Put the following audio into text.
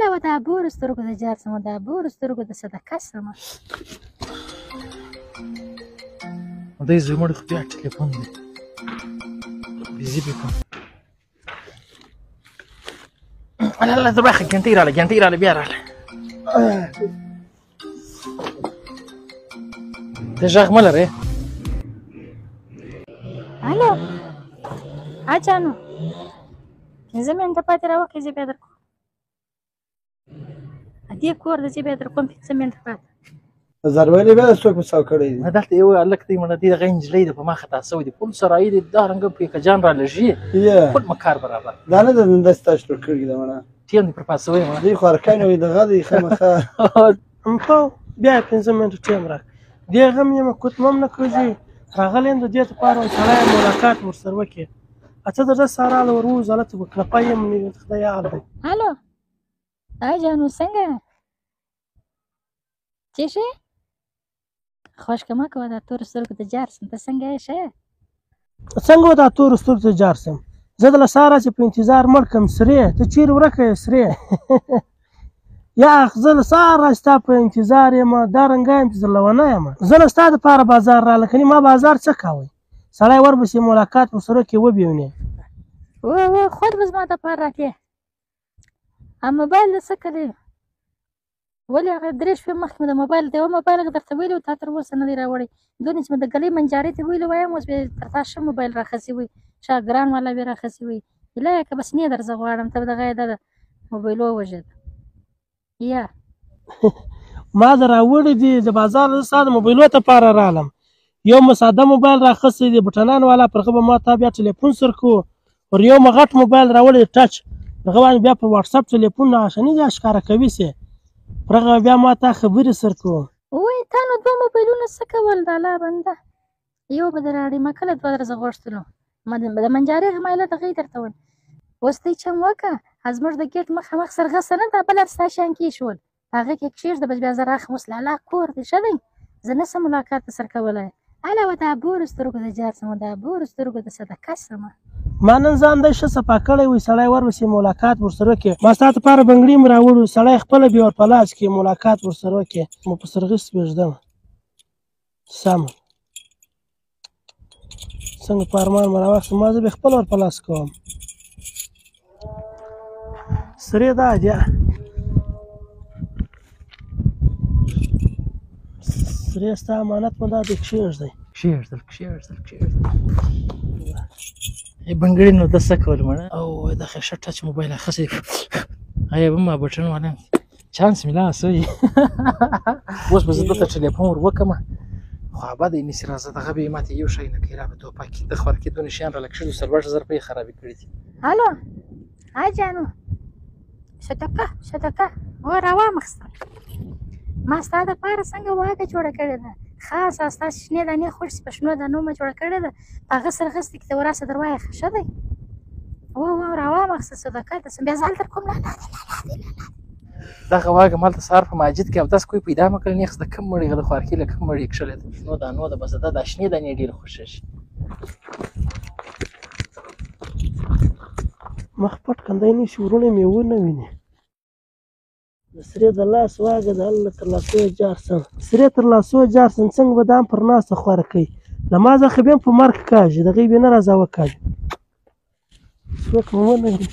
هله دا بور سترګو د جار سمه دا بور سترګو د صدقه سمه دی زموږ خو بیا ټلیفون دی بیزي پې کوم الله د برخه ګنټۍ راله بیا راله ته غږ مه لرې الو اجانو پنځه منټه پاتې راوکړئ زه بیا در کوم دې کور دی زه بیا در کوم 5 منټه پاتې زرویلې بیا څوک مساو کړی دی دلته یو هلک دی مړه دی دغه نجلۍ د په ما خطا سوی دی پل سرایي دی دا رنګه پیکجان رالږي ټول مکار برابر دا نه د داسې تا شروع کړي ده مړه ټیم دی پر پاسوی مړه دوی خو هرکای نه وي دغه دی خامخا امپاو بیا 5 منټه ټیم راک دې غم یم کوتمم نه کړي راغلی یم د دې لپاره سړی ملاقات ورسره وکړي اته د ده ساره له وروځ هلته به کلپه یم خدای یاد دی الو اجانو څنګه څه شی خوشکه مه کوه دا تور سترګو ته جار سم ته څنګه یې ښه څنګه و دا تور سترګو ته جار سم زه د له ساره چې په انتظار مړ کړم سرې ته چیرې ورکه یې سرې یا زه له ساره ستا په انتظار یم دا رنګه یم چې زه لیونه یم زه له ستا دپاره بازار راله کنې ما بازار څه کوئ سړی ورپسې ملاقات ورسره کې وبیونې خود به زما دپاره راکړې موبایل دې څه کړی ولې هغه 3 شپې مخکې مې د موبایل د یوه موبایل هغه درته ویلي و تا تر اوسه نه دی راوړی دونې چې مې د ګلۍ منجارې ته ویلي وایم اوس بیا تر تا ښه موبایل راخسي وي ښه ګران والا بیا راخسي وي هیله که بس نه درزه غواړم ته به دغه یې د موبایل ووژېد یا ما د راوړی دي د بازار زه ستا د موبایلو دپاره رالم یو مې ساده موبایل راخستی دی بټنان والا پر هغه به ما تا بیا ټلیفون سر کړو ور یو مې غټ موبایل راوړی ټچ هغه باندې بیا په واټساپ ټلیفون ناشني دي ښکاره کوي سې پر هغه بیا ما تا خبرې سر کړو وایي تا نو 2 موبایلونه څه کول د الله بنده یو به در راړې ما کله 2 درزه غوښتلو د منجارې غمایله دغې درته ویل اوس ته یې چم وکړه زموږ د ګیټ مخامخ سرغسه نه دا بله ستا شیان کېښول هغه کې کښېږده بس بیا زه راخم اوس لالا کور دی ښه دی زه نه شم ملاقات سر کولی هله دا بور سترګو د جار سمه دا بور سترګو د صدقه سمه ما نن ځان دی ښه صفا کړی وي سړی ورپسې ملاقات ورسره وکړي ما ستا دپاره بنګړي م راوړو سړی خپله بیا ورپه لاس کړي ملاقات ورسره وکړي مو په سرغیس پرېږدم سمه څنګه په ارمان مې راواخېستم ما زه بیا خپله ورپه لاس کوم سرې دا دی سرې ستا امانت مې دا دی کښېږدی کښېږدل بنګړي نو ده څه کول مړه او د ښه ټچ موبایل اخیستی آیا به ما بټن والا چانس مې لا سوی اوس به زه دلته ټلیفون ور وکړمه خو ابد یې نیسي راځه دغه به یې ماته یو شی نه کوي را به توپکي د خوارکي دونه شیان راله کښېږدو 40,000 روپۍ خرابې کړي دي الو اجانو صدقه و راوامخستم ما ستا دپاره څنګه واګه جوړه کړې ده خاصه ستاسې شنې دانې خوږ شي په شنو دانو مې جوړه کړې ده په هغه سرغستې کې ته وراسه در وایخه ښه دی راوامخسته صدقه ده بیا زه هلته کوم دغه واګه مالته سهار په ماجد کې اودس کوی پیدا مه کړې نیغ د کم مړي د خوارکي له کم مړي کښلې ده شنو دانو ده بس دا شنې دانې ډېرې خوښېږي مخ پټ کندی نه شي ورونه مې ونه ویني د سرې د لاس واګه د الله تر لاسو جار سم سرې تر لاسو جار سم څنګه به دام پر ناسته خواره کوي له ما څخه بیا په مرګ کاږي دغې بیا نه راځه وکاږي څوک مې ونه ویني